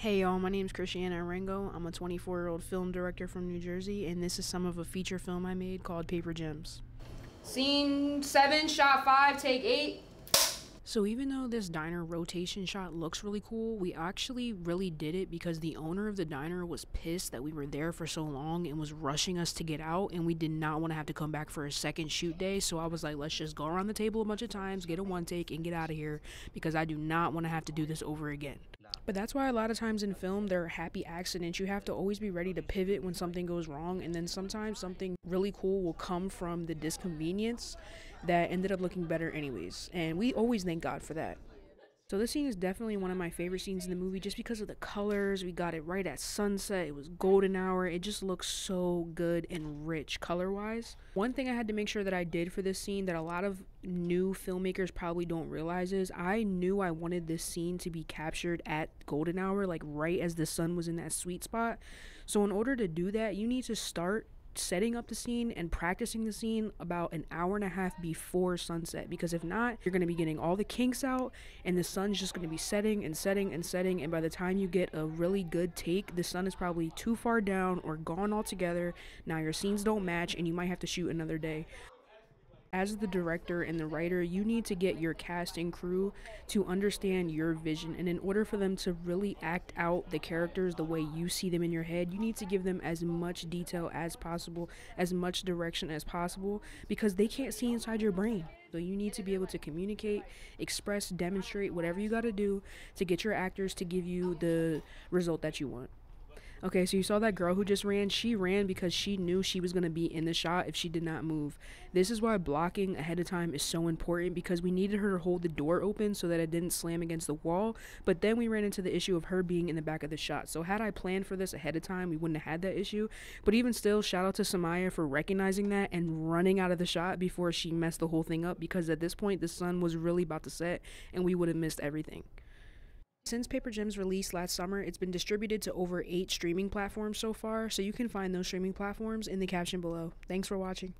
Hey y'all, my name is Christiana Arango. I'm a 24-year-old film director from New Jersey, and this is some of a feature film I made called Paper Gems. Scene 7, shot 5, take 8. So even though this diner rotation shot looks really cool, we actually really did it because the owner of the diner was pissed that we were there for so long and was rushing us to get out, and we did not want to have to come back for a second shoot day. So I was like, let's just go around the table a bunch of times, get a one take, and get out of here because I do not want to have to do this over again. But that's why a lot of times in film, there are happy accidents. You have to always be ready to pivot when something goes wrong, and then sometimes something really cool will come from the disconvenience that ended up looking better anyways. And we always thank God for that. So this scene is definitely one of my favorite scenes in the movie just because of the colors. We got it right at sunset. It was golden hour. It just looks so good and rich color-wise. One thing I had to make sure that I did for this scene that a lot of new filmmakers probably don't realize is I knew I wanted this scene to be captured at golden hour, like right as the sun was in that sweet spot. So in order to do that, you need to start setting up the scene and practicing the scene about an hour and a half before sunset, because if not, you're going to be getting all the kinks out and the sun's just going to be setting and setting and setting, and by the time you get a really good take, the sun is probably too far down or gone altogether. Now your scenes don't match and you might have to shoot another day. As the director and the writer, you need to get your cast and crew to understand your vision, and in order for them to really act out the characters the way you see them in your head, you need to give them as much detail as possible, as much direction as possible, because they can't see inside your brain. So you need to be able to communicate, express, demonstrate whatever you got to do to get your actors to give you the result that you want. Okay, so you saw that girl who just ran. She ran because she knew she was going to be in the shot if she did not move. This is why blocking ahead of time is so important, because we needed her to hold the door open so that it didn't slam against the wall. But then we ran into the issue of her being in the back of the shot. So had I planned for this ahead of time, we wouldn't have had that issue. But even still, shout out to Samaya for recognizing that and running out of the shot before she messed the whole thing up, because at this point the sun was really about to set and we would have missed everything. Since Paper Gems released last summer, it's been distributed to over 8 streaming platforms so far, so you can find those streaming platforms in the caption below. Thanks for watching.